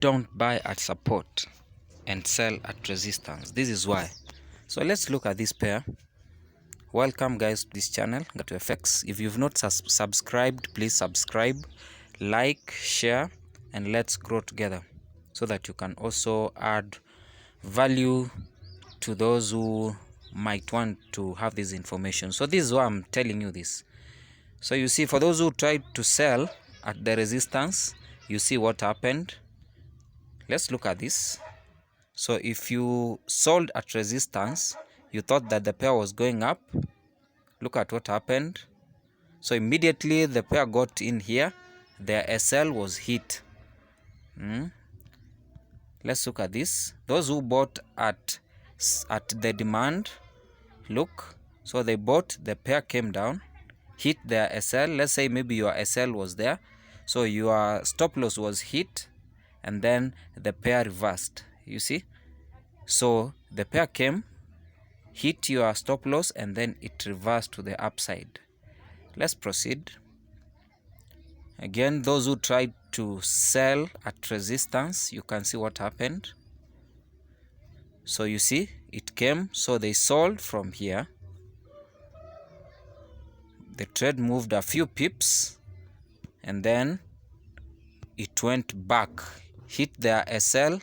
Don't buy at support and sell at resistance. This is why. So let's look at this pair. Welcome guys to this channel, Gato FX. If you've not subscribed, please subscribe, like, share, and let's grow together so that you can also add value to those who might want to have this information. So this is why I'm telling you this. So you see, for those who tried to sell at the resistance, you see what happened. Let's look at this. So if you sold at resistance, you thought that the pair was going up. Look at what happened. So immediately the pair got in here, their SL was hit. Let's look at this. Those who bought at the demand, look, so they bought, the pair came down, hit their SL. Let's say maybe your SL was there, so your stop loss was hit, and then the pair reversed. You see, so the pair came, hit your stop loss, and then it reversed to the upside. Let's proceed. Again, those who tried to sell at resistance, you can see what happened. So you see, it came, so they sold from here. The trade moved a few pips, and then it went back, hit their SL,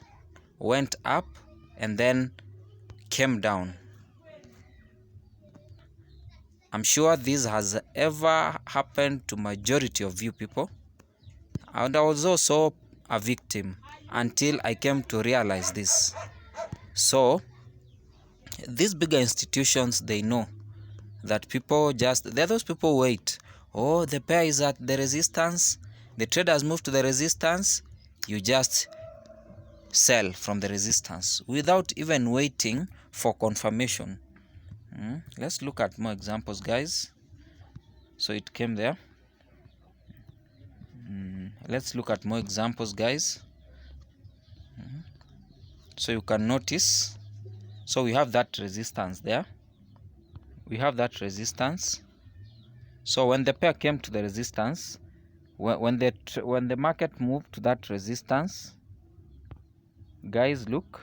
went up, and then came down. I'm sure this has ever happened to majority of you people, and I was also a victim until I came to realize this. So these bigger institutions, they know that people they're those people wait. Oh, the pair is at the resistance, the trade has moved to the resistance, you just sell from the resistance without even waiting for confirmation. Let's look at more examples, guys. So it came there. Let's look at more examples, guys. So you can notice, so we have that resistance there, we have that resistance. So when the pair came to the resistance, when the market moved to that resistance, guys, look,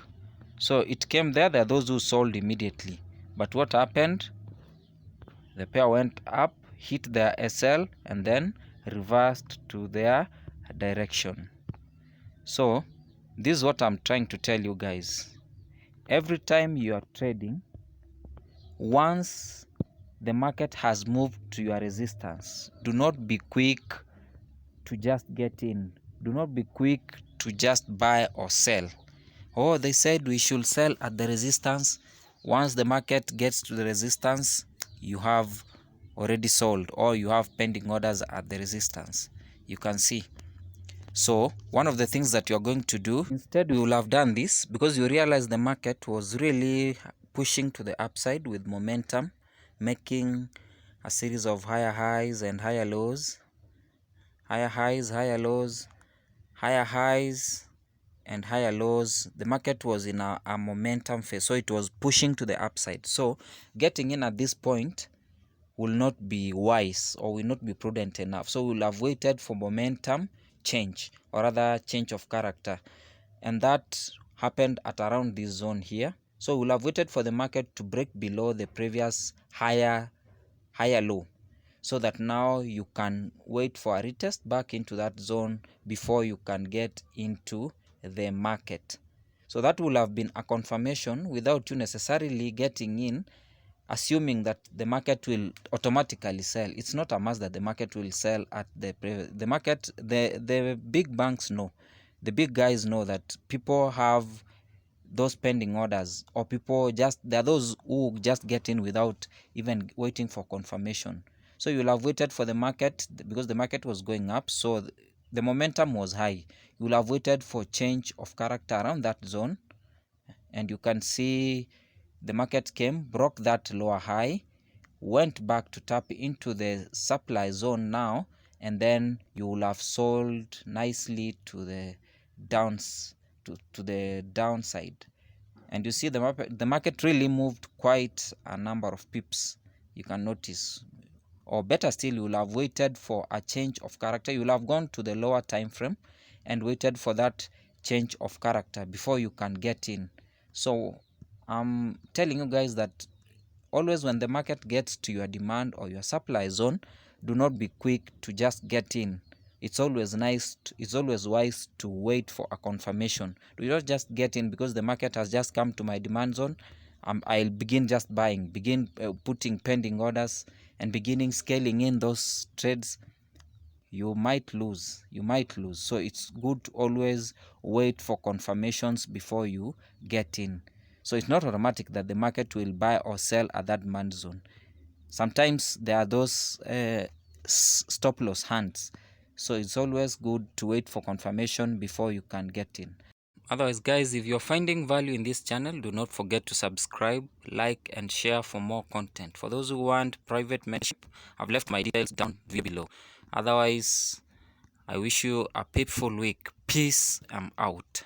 so it came there. There are those who sold immediately, but what happened? The pair went up, hit their SL, and then reversed to their direction. So this is what I'm trying to tell you guys. Every time you are trading, once the market has moved to your resistance, do not be quick to just get in. Do not be quick to just buy or sell. Oh, they said we should sell at the resistance. Once the market gets to the resistance, you have already sold, or you have pending orders at the resistance. You can see. So one of the things that you're going to do, instead you will have done this because you realize the market was really pushing to the upside with momentum, making a series of higher highs and higher lows, higher highs, higher lows, higher highs and higher lows. The market was in a momentum phase, so it was pushing to the upside. So getting in at this point will not be wise, or will not be prudent enough. So we'll have waited for momentum change, or rather change of character, and that happened at around this zone here. So we'll have waited for the market to break below the previous higher low, so that now you can wait for a retest back into that zone before you can get into the market. So that will have been a confirmation without you necessarily getting in, assuming that the market will automatically sell. It's not a must that the market will sell at the market. The big banks know, the big guys know that people have those pending orders, or people there are those who just get in without even waiting for confirmation. So you'll have waited for the market because the market was going up, so the momentum was high. You'll have waited for change of character around that zone, and you can see the market came, broke that lower high, went back to tap into the supply zone now, and then you will have sold nicely to the downside. And you see the market really moved quite a number of pips, you can notice. Or better still, you will have waited for a change of character. You will have gone to the lower time frame and waited for that change of character before you can get in. So I'm telling you guys that always when the market gets to your demand or your supply zone, do not be quick to just get in. It's always it's always wise to wait for a confirmation. Do not just get in because the market has just come to my demand zone. I'll begin just buying, begin putting pending orders and beginning scaling in those trades. You might lose. So it's good to always wait for confirmations before you get in. So it's not automatic that the market will buy or sell at that demand zone. Sometimes there are those stop loss hands, so it's always good to wait for confirmation before you can get in. Otherwise guys, if you're finding value in this channel, do not forget to subscribe, like and share for more content. For those who want private membership, I've left my details down below. Otherwise, I wish you a peaceful week. Peace. I'm out.